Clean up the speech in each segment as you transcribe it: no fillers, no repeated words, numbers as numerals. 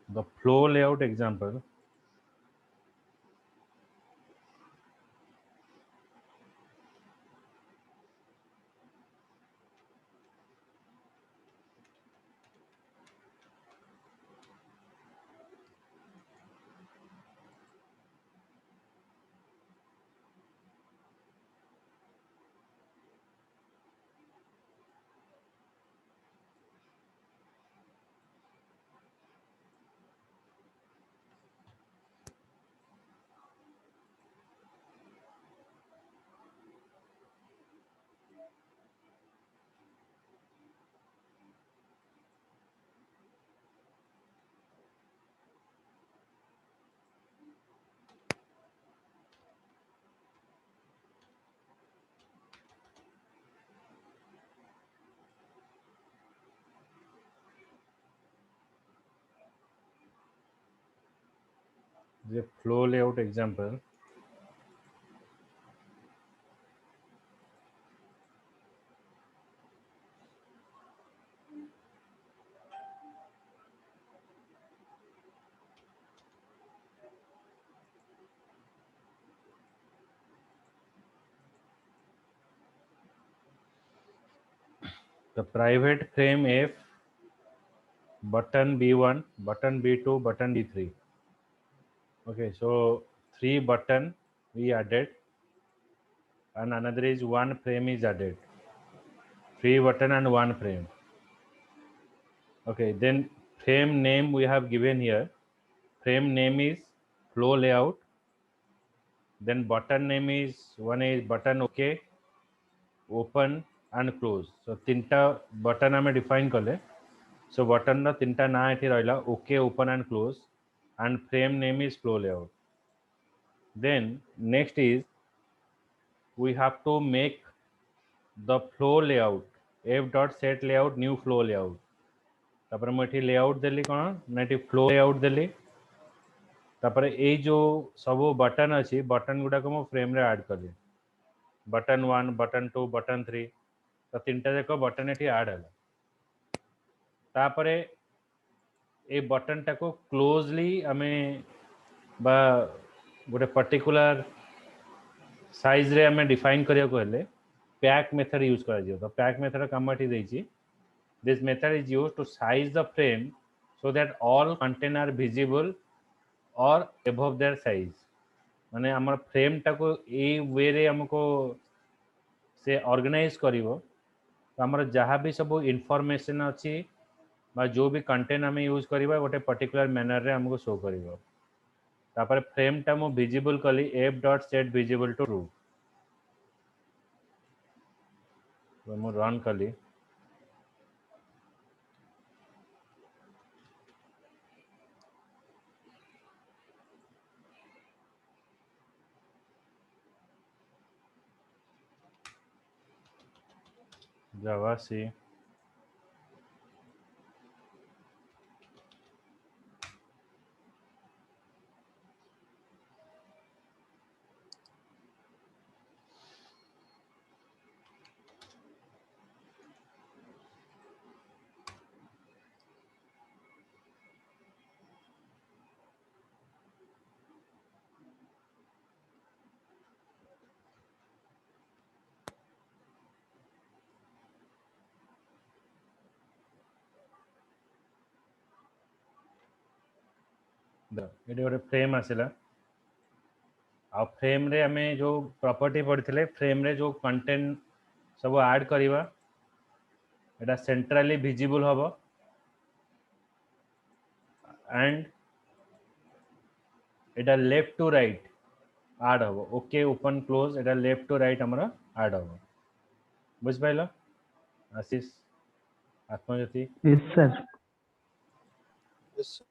the flow layout example. The flow layout example. The private frame F, button B1, button B2, button B3. Okay, so 3 button we added, and another is 1 frame is added. 3 button and 1 frame. Okay, then frame name we have given here. Frame name is flow layout. Then button name is, one is button OK, open and close. So तीनटा button आमे define कले. So button ना तीनटा ना एठी रहिला OK, open and close, and frame name is flow layout. Then next is we have to make the flow layout f dot set layout new flow layout. तापर मैं एठी layout देली कौन ना एठी flow layout देली. तापर ए जो सब बटन अच्छी बटन गुड़ा को मो फ्रेम रे ऐड कर बटन 1 बटन 2 बटन 3 तो तीनटा जाक बटन एठी ऐड है. तापर ए बटन टा को क्लोजली आमे बा गोटे पर्टिकुलर साइज रे आमे डिफाइन करिया को हेले पैक मेथड यूज करा जियो. तो पैक मेथड काम एठी देछि. This method is used to size the frame so that all content are visible or above their size. माने हमर फ्रेम टा को ए वे रे हमको से ऑर्गेनाइज करिवो. तो हमर जहाँ भी सब इनफॉरमेशन अच्छी बा जो भी कंटेंट आम यूज करवा गोटे पर्टिकुलर मैनर रे हमको शो करिवो. तापर फ्रेम टा मु विजिबल कली f dot set visible to true. तो मु रन कली. जावा सी ये गोटे फ्रेम आसला. आ फ्रेम रे आमे जो प्रॉपर्टी पढ़ी फ्रेम रे जो कंटेंट सब ऐड करवा एटा सेंट्रली विजिबल हम and Etah left to right add हम. Okay open close Etah left to right हमर ऐड हम. बुझ पाइल आशीष आत्मज्योति. Yes, sir. Yes, sir.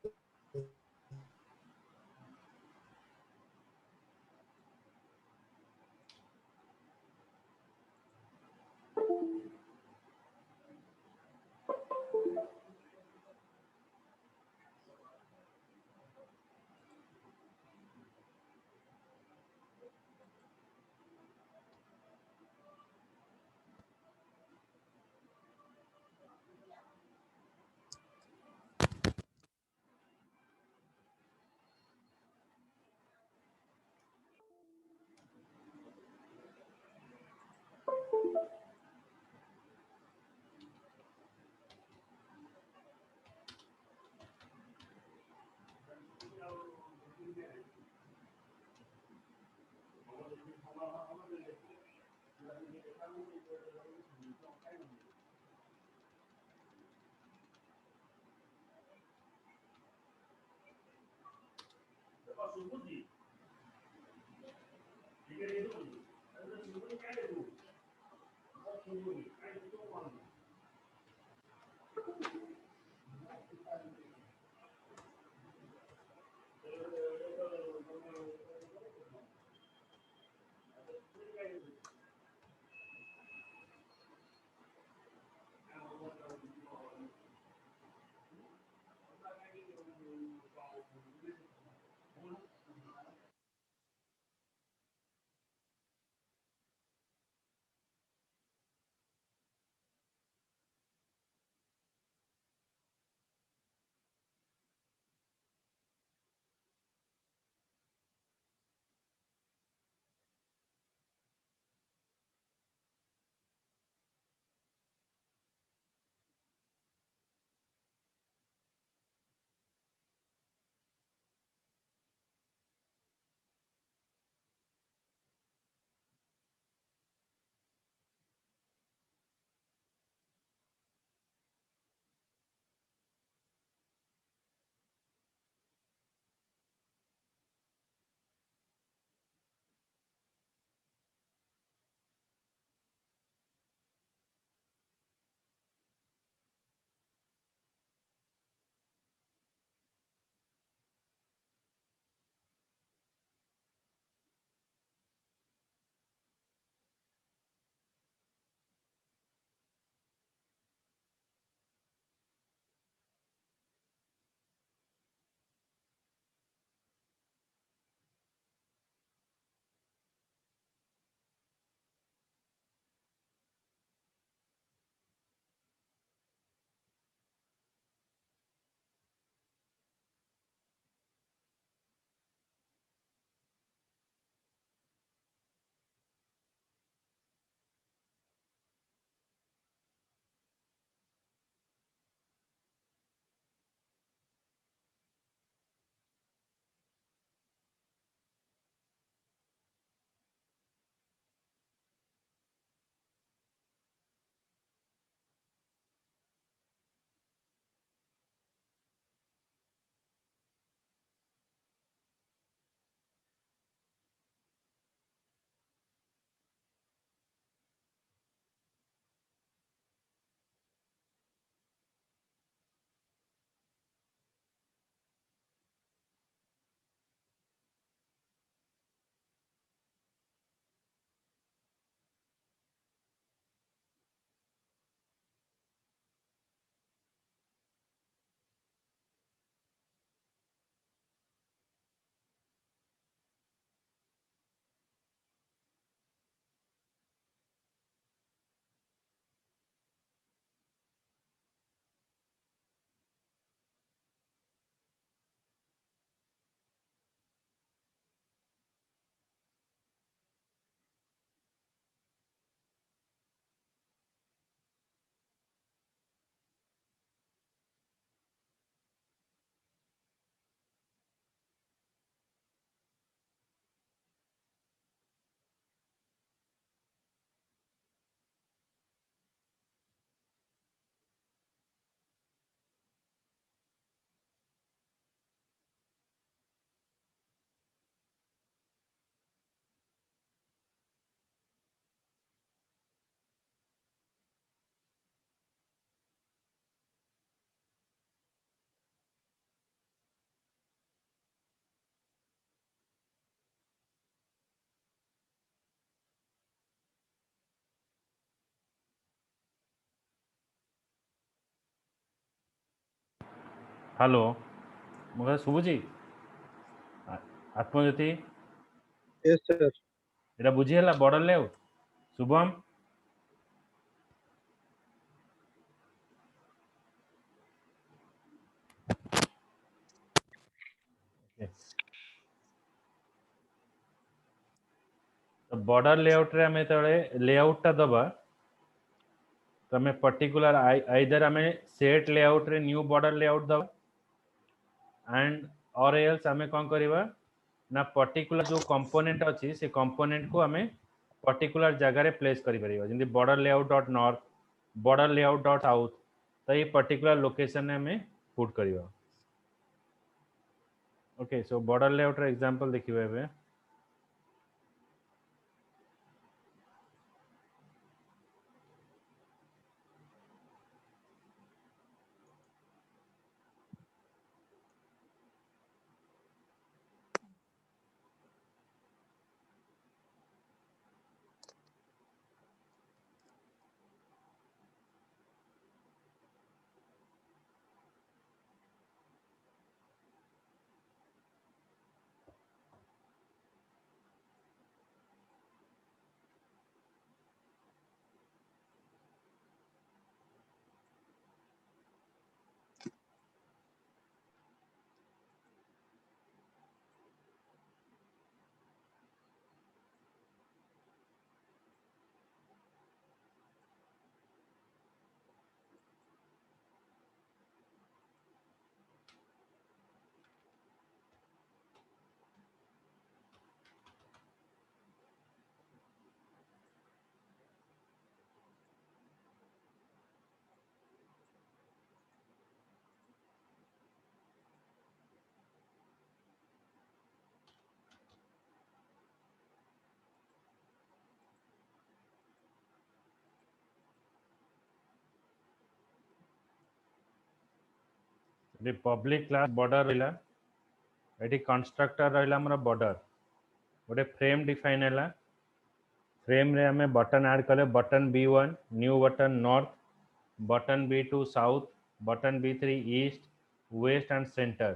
Hello मुझे शुभुची आत्मज्योति Yes, sir. এটা বুঝিହେଲା border layout शुभम तो border layout रे हमें तळे layout टा दबा तो हमें पर्टिकुलर आइदर हमें सेट लेआउट रे न्यू बॉर्डर लेआउट दबा एंड और एल्स हमें कौन करिवा ना पर्टिकुलर जो कंपोनेंट अच्छी से कंपोनेंट को आम पर्टिकुलर जगार प्लेस करें जमी border layout dot north border layout dot south तो ये पर्टिकुलर लोकेशन आम पुट करवा okay so border layout example देखिए एवं पब्लिक क्लास बॉर्डर रहा ये कंस्ट्रक्टर रहा बॉर्डर गोटे फ्रेम डिफाइन है फ्रेम रे आम बटन ऐड कले button B1 new button north button B2 south button B3 east west and centre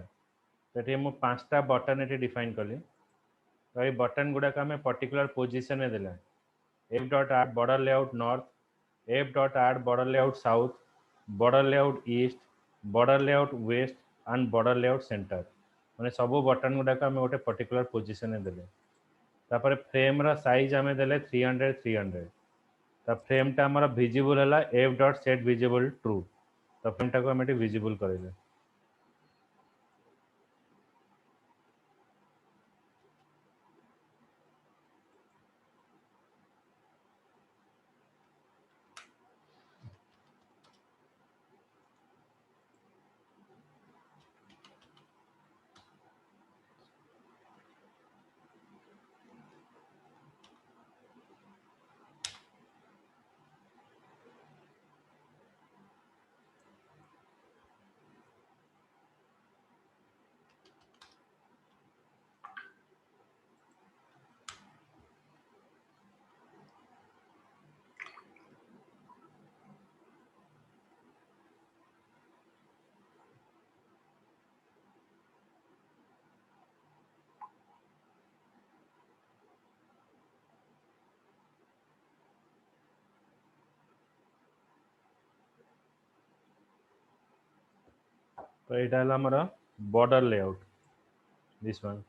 तो ये मुझे 5टा बटन ये डिफाइन कली तो ये बटन गुड़ाक आम पर्टिकुलर पोजिशन में देला F dot add border layout north F dot add border layout south border layout east border layout west and border layout centre मैंने सब बटन गुड़ाक आम गोटे पर्टिकुलर पोजिशन में देले तापर फ्रेम रा साइज आम देले 300 300 तो फ्रेमटा आमर भिजिबल है F dot set visible true तो फ्रेमटा को आम भिजिबल करेंगे तो यहाँ आमर बॉर्डर लेआउट दिस वन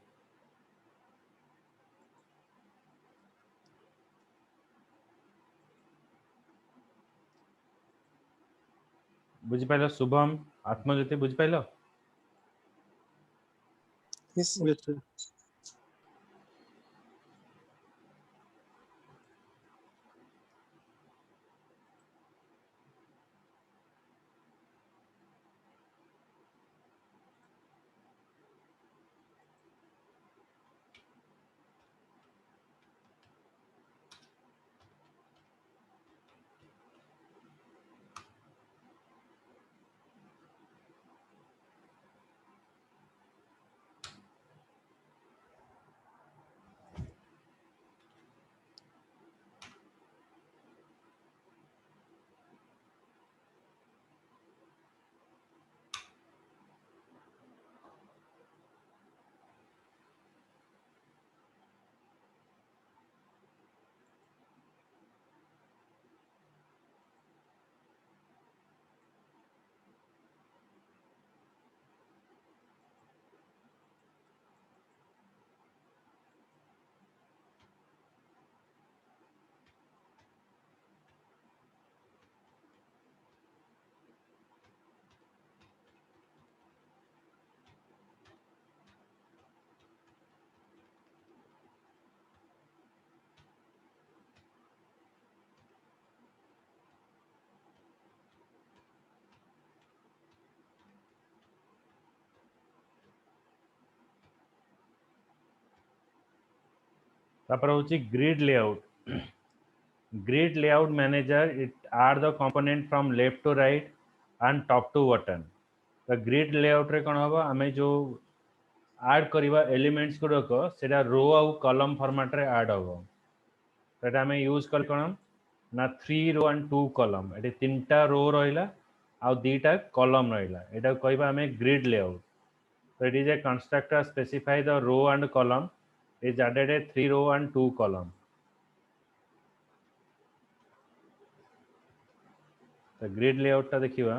बुझिपाल शुभम आत्मज्योति बुझिपाल Yes, sir. Yes, sir. तापर होची grid layout grid layout manager it are the component from left to right and top to bottom तो ग्रिड लेआउट रे कोन हबो आमे जो ऐड करवा एलिमेंट्स गुड़क से रो आउ कॉलम फॉर्मेट रे ऐड हबो तो आमे यूज कर कोन ना 3 रो एंड 2 कॉलम एटी तीनटा रो रहिला आ दीटा कॉलम रहिला एटा कहबा आमे grid layout so it is a constructor specify the row and column is added a 3 row and 2 column तो ग्रिड लेआउट टा देखिबा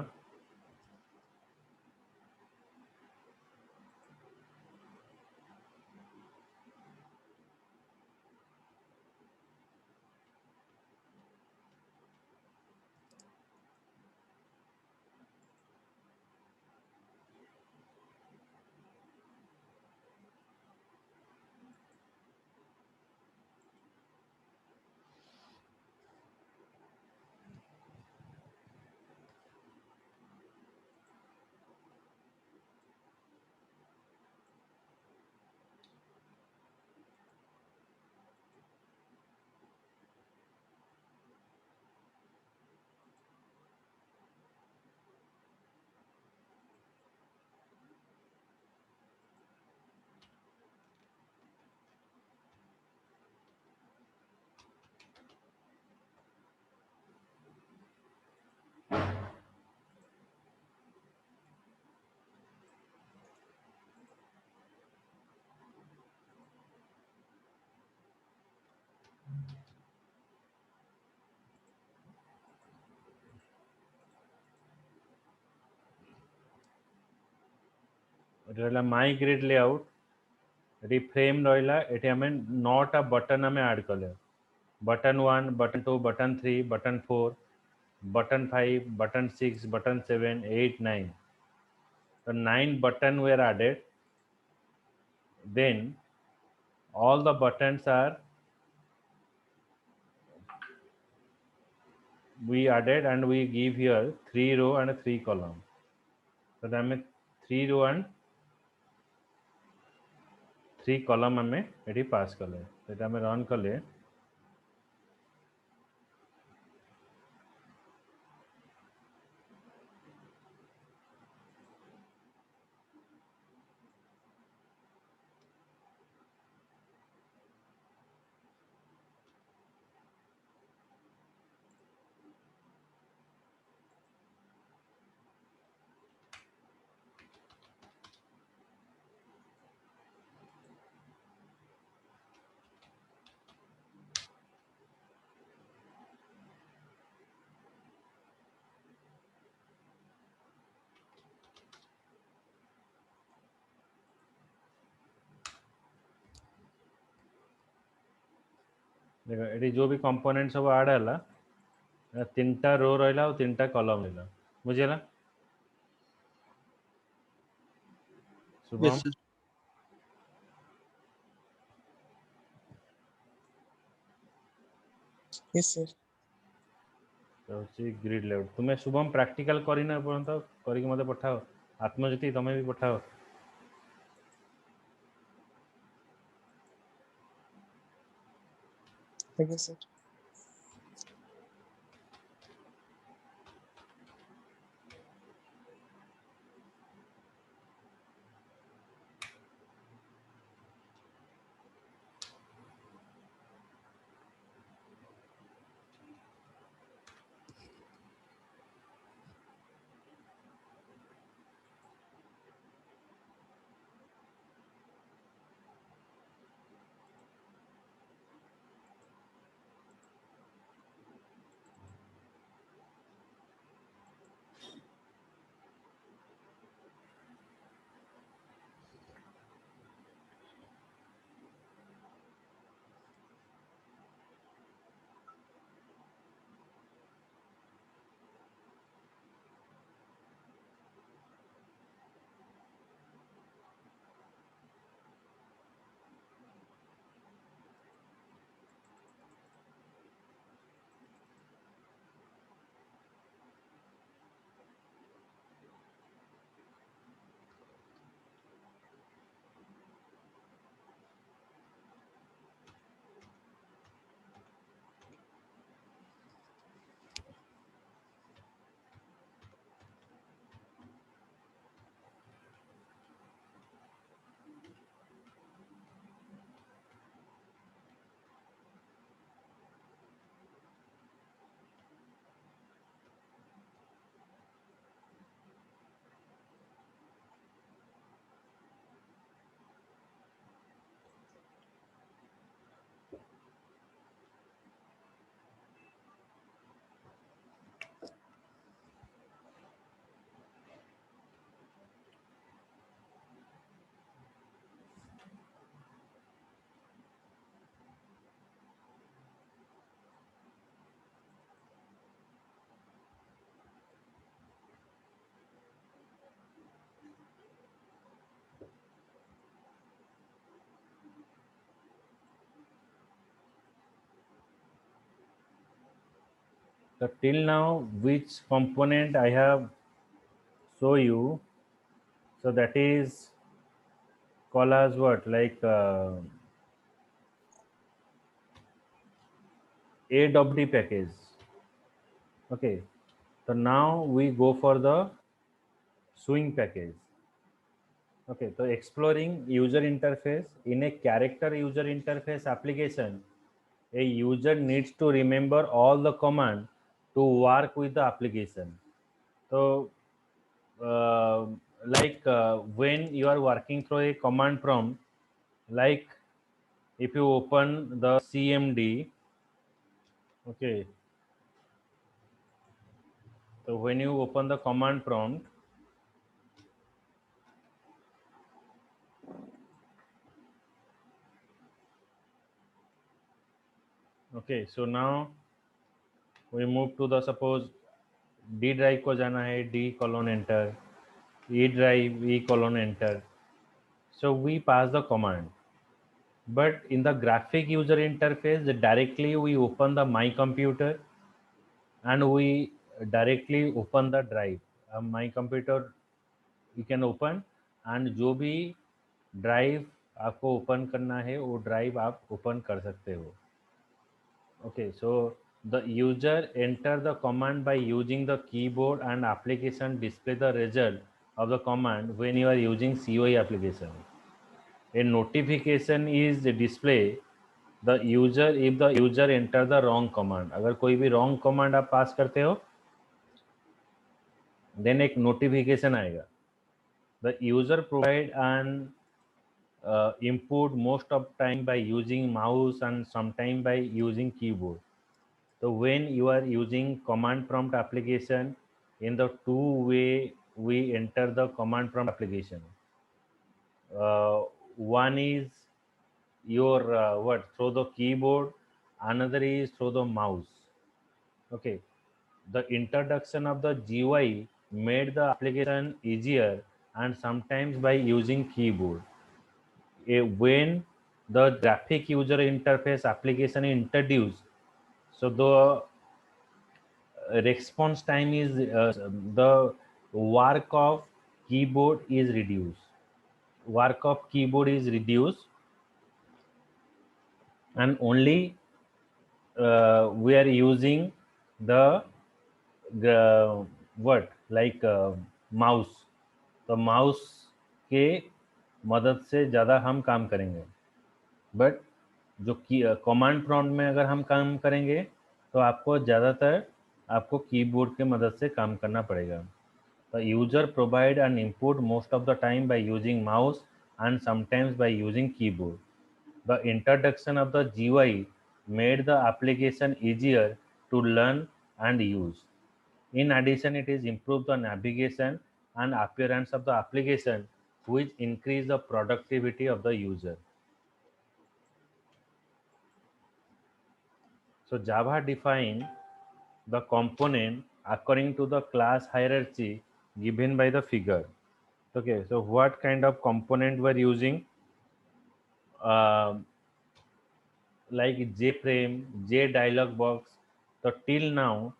रहला my grid layout eighty frame रहिला एटी हमें 9टा बटन हमें ऐड करले button 1 button 2 button 3 button 4 button 5 button 6 button 7 8 9 so 9 button were added then all the buttons are we added and we give here 3 row and 3 column so that means 3 row and 3 column हमें eighty पास कले तो हमें run कले देखो eighty जो भी component सब add हला तीनटा रो रहिला और तीनटा कॉलम रहिला बुझिला Yes, Shubham sir. Yes, sir. तो ग्रिड लेआउट तुम्हें शुभम प्रैक्टिकल करिना पर्यंत करिक मते पठाओ आत्मज्योति तमे भी पठाओ Thank you, sir. So till now, which component I have show you? So that is called as what, like AWT package. Okay. So now we go for the swing package. Okay. So exploring user interface in a character user interface application, a user needs to remember all the command to work with the application. So uh, when you are working through a command prompt, like if you open the CMD, okay, so when you open the command prompt, okay, so now we move to the, suppose D drive को जाना है, D colon enter, E drive, E colon enter. So we pass the command. But in the graphic user interface, directly we open the my computer and we directly open the drive. My computer you can open, and जो भी drive आपको open करना है वो drive आप open कर सकते हो. Okay, so the user enter the command by using the keyboard, and application display the result of the command when you are using COE application. A notification is display the user if the user enter the wrong command. अगर कोई भी wrong command आप पास करते हो, then एक notification आएगा. The user provide an input most of time by using mouse and sometime by using keyboard. So when you are using command prompt application, in the two way we enter the command prompt application. One is your what, through the keyboard, another is through the mouse. Okay, the introduction of the GUI made the application easier, and sometimes by using keyboard. When the graphic user interface application is introduced, so the response time is the work of keyboard is reduced. Work of keyboard is reduced, and only we are using the what, like mouse. तो mouse के मदद से ज़्यादा हम काम करेंगे. But जो command prompt में अगर हम काम करेंगे तो आपको ज़्यादातर आपको कीबोर्ड के मदद से काम करना पड़ेगा. The user provide an input most of the time by using mouse and sometimes by using keyboard. The introduction of the GUI made the application easier to learn and use. In addition, it is improved the navigation and appearance of the application, which increase the productivity of the user. So Java define the component according to the class hierarchy given by the figure. Okay, so what kind of component we're using? Like JFrame, JDialog box. So till now,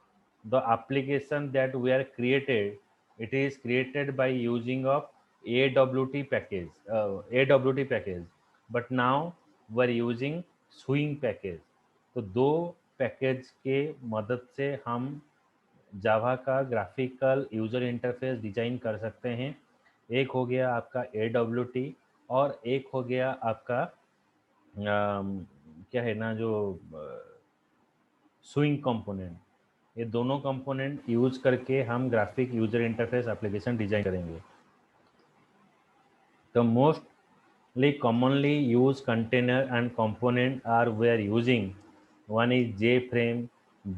the application that we are created, it is created by using of AWT package, AWT package. But now we're using swing package. तो दो package के मदद से हम जावा का graphical user interface design कर सकते हैं. एक हो गया आपका AWT और एक हो गया आपका क्या है ना, जो स्विंग कंपोनेंट. ये दोनों कंपोनेंट यूज करके हम graphic user interface application design करेंगे. The mostly commonly used container and component are we are using. One is JFrame,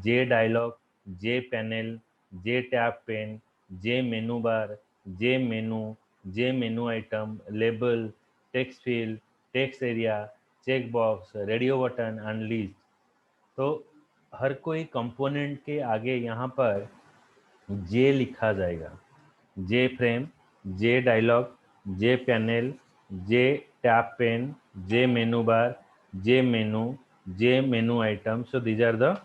JDialog, JPanel, JTabPane, JMenuBar, JMenu, JMenu item, label, text field, text area, checkbox, radio button and list. तो हर कोई component के आगे यहाँ पर J लिखा जाएगा. J frame, J dialog, J panel, J tab pane, J menu bar, J menu, J menu item. So these are the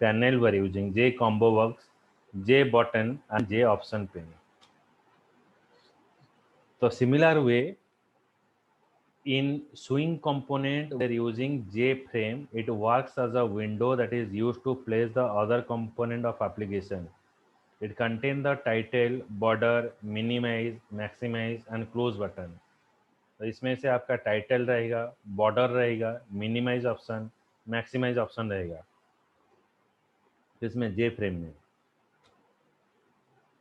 panel we're using, J combo works, J button and J option pane. So similar way, in swing component we're using J frame. It works as a window that is used to place the other component of application. It contains the title, border, minimize, maximize and close button. तो इसमें से आपका title रहेगा, border रहेगा, minimise option, maximise option रहेगा इसमें जे frame में.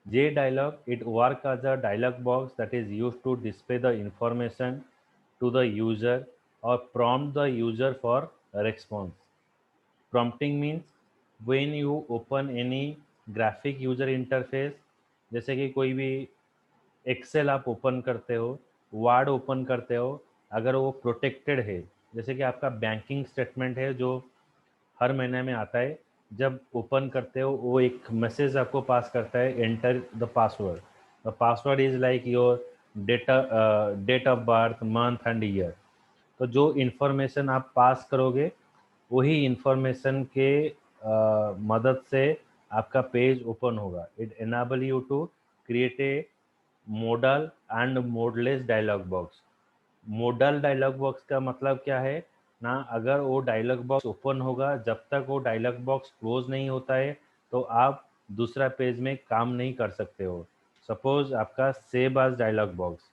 J dialog, it works as a dialog box that is used to display the information to the user or prompt the user for a response. Prompting means when you open any graphic user interface, जैसे कि कोई भी Excel आप open करते हो, word open करते हो, अगर वो प्रोटेक्टेड है, जैसे कि आपका बैंकिंग स्टेटमेंट है जो हर महीने में आता है, जब ओपन करते हो वो एक मैसेज आपको पास करता है, enter the password. The password is like your date of birth, month and year. तो जो इन्फॉर्मेशन आप पास करोगे वही इन्फॉर्मेशन के मदद से आपका पेज ओपन होगा. It enable you to create a modal and modeless dialog box. Modal dialog box का मतलब क्या है ना, अगर वो डायलॉग बॉक्स ओपन होगा, जब तक वो डायलॉग बॉक्स क्लोज नहीं होता है तो आप दूसरा पेज में काम नहीं कर सकते हो. सपोज आपका सेव एज डायलॉग बॉक्स,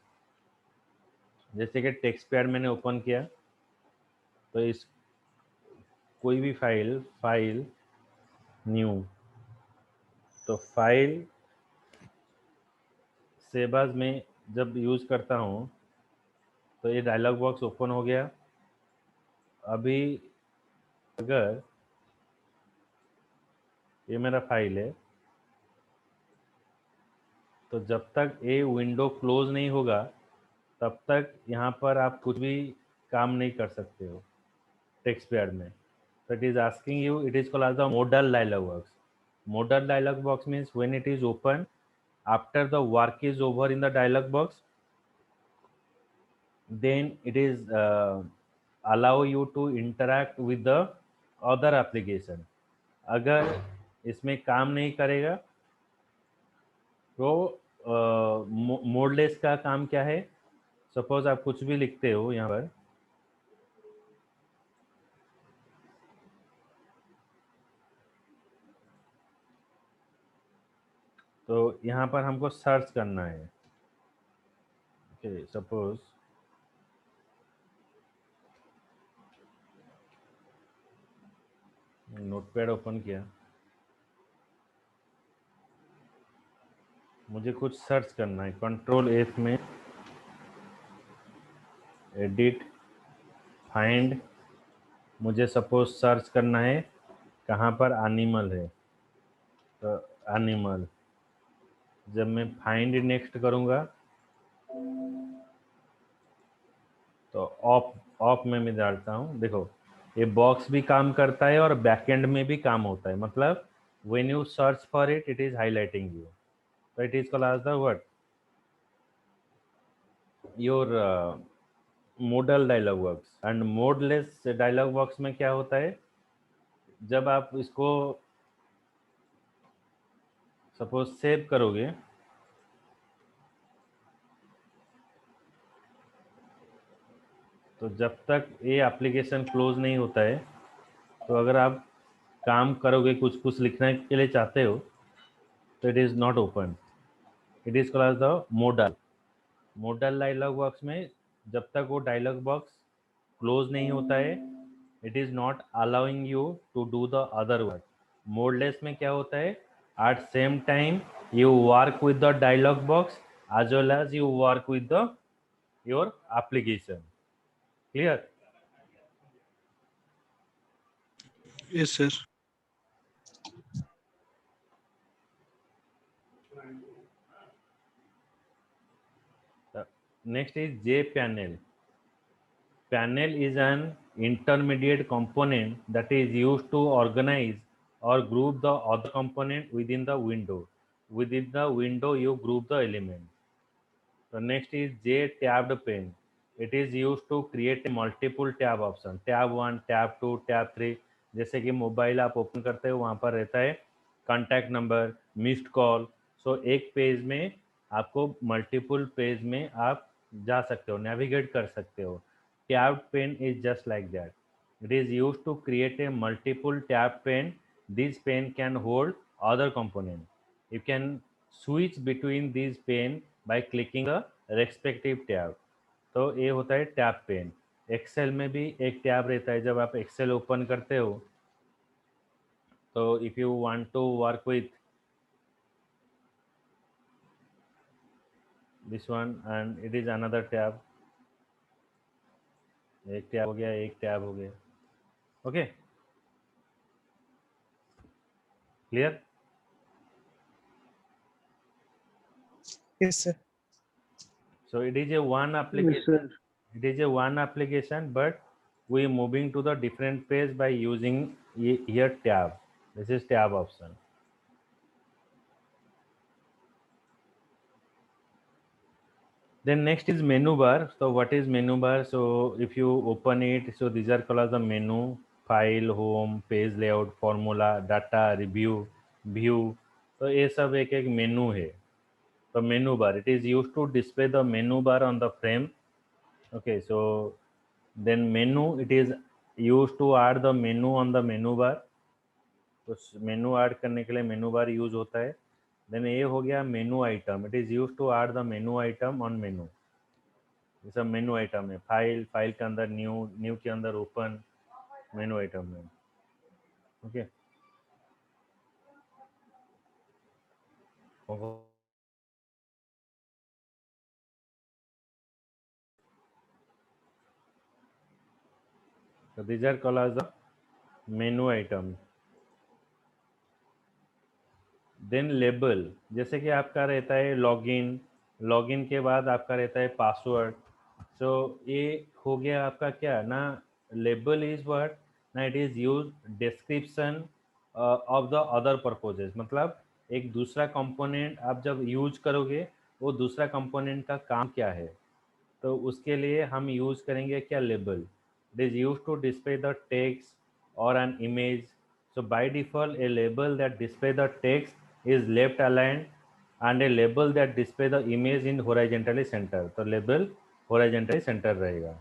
जैसे कि टेक्स्ट पैड मैंने ओपन किया, तो इस कोई भी फाइल न्यू, तो फाइल सेव एज में जब यूज करता हूँ तो ये डायलॉग बॉक्स ओपन हो गया. अभी अगर ये मेरा फाइल है तो जब तक ये विंडो क्लोज नहीं होगा तब तक यहाँ पर आप कुछ भी काम नहीं कर सकते हो टेक्स्ट पैड में. So it is asking you, it is called as the modal dialog box. Modal dialog box means when it is open, after the work is over in the dialog box, then it is allow you to interact with the other application. अगर इसमें काम नहीं करेगा तो modeless का काम क्या है, सपोज आप कुछ भी लिखते हो यहाँ पर, तो यहाँ पर हमको सर्च करना है. ओके, सपोज नोटपैड ओपन किया, मुझे कुछ सर्च करना है, कंट्रोल F में एडिट फाइंड, मुझे सपोज सर्च करना है कहाँ पर एनिमल है, तो एनिमल. जब मैं फाइंड नेक्स्ट करूँगा तो ऑफ में मैं डालता हूँ. देखो ये बॉक्स भी काम करता है और बैकएंड में भी काम होता है. मतलब when you search for it, it is highlighting you. तो it is called as the what, your modal dialog box. And modeless dialog box में क्या होता है, जब आप इसको सपोज सेव करोगे तो जब तक ये एप्लीकेशन क्लोज नहीं होता है, तो अगर आप काम करोगे, कुछ लिखने के लिए चाहते हो, तो it is not open. It is called the modal dialog box में जब तक वो डायलॉग बॉक्स क्लोज नहीं होता है, it is not allowing you to do the other work. Modeless में क्या होता है, at same time you work with the dialog box as well as you work with the your application. Clear? Yes, sir. Next is J panel. Panel is an intermediate component that is used to organize or group the other component within the window. Within the window, you group the element. The next is J tabbed pane. It is used to create a multiple tab option. Tab 1, tab 2, tab 3. जैसे कि mobile आप open करते हो, वहाँ पर रहता है contact number, missed call. सो एक पेज में आपको मल्टीपल पेज में आप जा सकते हो, नेविगेट कर सकते हो। Tab pane is just like that. It is use to create a multiple tab pane. This pane can hold other component. You can switch between these pane by clicking a respective tab. तो ये होता है tab pen. Excel में भी एक tab रहता है, जब आप एक्सेल ओपन करते हो तो if you want to work with this one and it is another tab, एक टैब हो गया, एक टैब हो गया। Okay, clear? Yes, sir. So it is a one Yes, application. sir. It is a one application, but we moving to the different page by using here tab. This is tab option. Then next is menu bar. So what is menu bar? So if you open it, so these are called as the menu: file, home, page layout, formula, data, review, view. तो ये सब एक एक मेनू है। तो मेनू बार, it is used to display the menu bar on the frame. Okay, so then menu, it is used to add the menu on the menu bar. तो मेनू add करने के लिए मेनू बार यूज होता है। देन ये हो गया menu item, it is use to add the menu item on menu. ये सब मेनू आइटम है। फाइल, फाइल के अंदर न्यू, न्यू के अंदर ओपन, मेनू आइटम में। Okay, so these are called as the menu item. Then label, जैसे कि आपका रहता है लॉगिन, लॉगिन के बाद आपका रहता है पासवर्ड। सो ये हो गया आपका क्या ना, लेबल इज व्हाट ना, it is use description of the other purposes. मतलब एक दूसरा कंपोनेंट आप जब यूज करोगे, वो दूसरा कंपोनेंट का काम क्या है, तो उसके लिए हम यूज करेंगे क्या, label. It is use to display the text और an image. So by default, a label that display the text is left aligned and a label that display the image in horizontally center. तो label horizontally center रहेगा।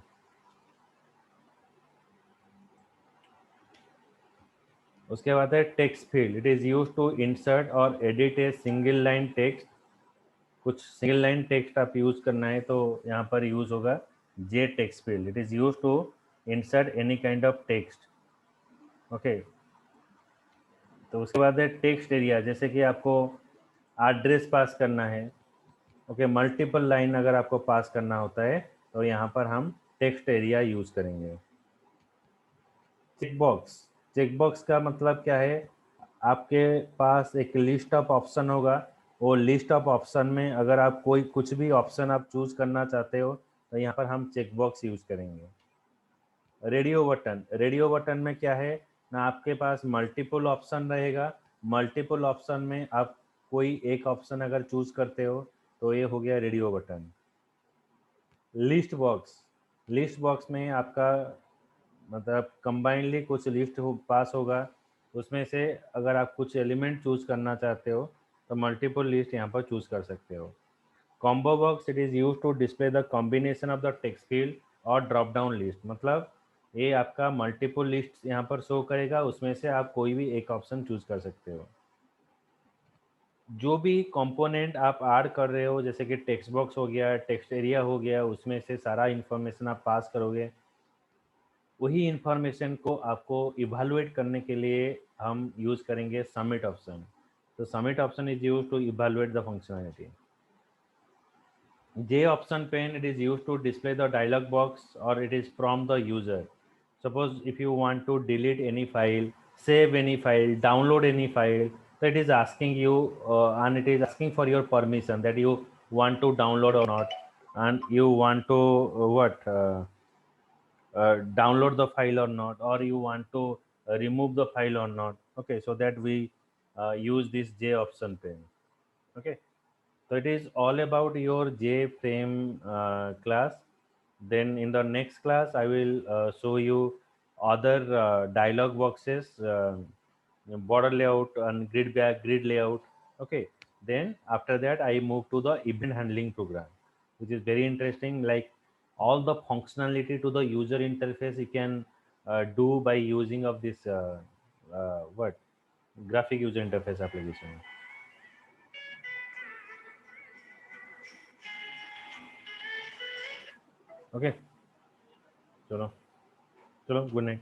उसके बाद है text field, it is use to insert और edit a single line text. कुछ single line text आप use करना है तो यहाँ पर यूज होगा J text field. It is use to insert any kind of text. Okay, तो उसके बाद है टेक्स्ट एरिया, जैसे कि आपको एड्रेस पास करना है। ओके, मल्टीपल लाइन अगर आपको पास करना होता है तो यहाँ पर हम टेक्स्ट एरिया यूज करेंगे। चेकबॉक्स, चेकबॉक्स का मतलब क्या है, आपके पास एक लिस्ट ऑफ ऑप्शन होगा, वो लिस्ट ऑफ ऑप्शन में अगर आप कोई कुछ भी ऑप्शन आप चूज करना चाहते हो तो यहाँ पर हम चेकबॉक्स यूज करेंगे। रेडियो बटन, रेडियो बटन में क्या है ना, आपके पास मल्टीपल ऑप्शन रहेगा, मल्टीपल ऑप्शन में आप कोई एक ऑप्शन अगर चूज करते हो तो ये हो गया radio button. List box, list box में आपका मतलब कंबाइनली कुछ लिस्ट पास होगा, उसमें से अगर आप कुछ एलिमेंट चूज करना चाहते हो तो मल्टीपल लिस्ट यहाँ पर चूज कर सकते हो। Combo box, it is use to display the combination of the text field और ड्रॉप डाउन लिस्ट। मतलब ये आपका मल्टीपल लिस्ट यहाँ पर शो करेगा, उसमें से आप कोई भी एक ऑप्शन चूज कर सकते हो। जो भी कंपोनेंट आप ऐड कर रहे हो, जैसे कि टेक्स्ट बॉक्स हो गया, टेक्स्ट एरिया हो गया, उसमें से सारा इंफॉर्मेशन आप पास करोगे, वही इंफॉर्मेशन को आपको इवैल्यूएट करने के लिए हम यूज करेंगे सबमिट ऑप्शन। तो submit option is use to evaluate the functionality. J option pane, it is used to display the dialog box or it is from the user. Suppose if you want to delete any file, save any file, download any file, so it is asking you and it is asking for your permission that you want to download or not, and you want to download the file or not, or you want to remove the file or not. Okay, so that we use this J option pane. Okay, so it is all about your JFrame class. Then in the next class, I will show you other dialog boxes, border layout and grid layout. Okay, then after that I move to the event handling program, which is very interesting. Like all the functionality to the user interface you can do by using of this what graphic user interface application. Okay, chalo, chalo, good night.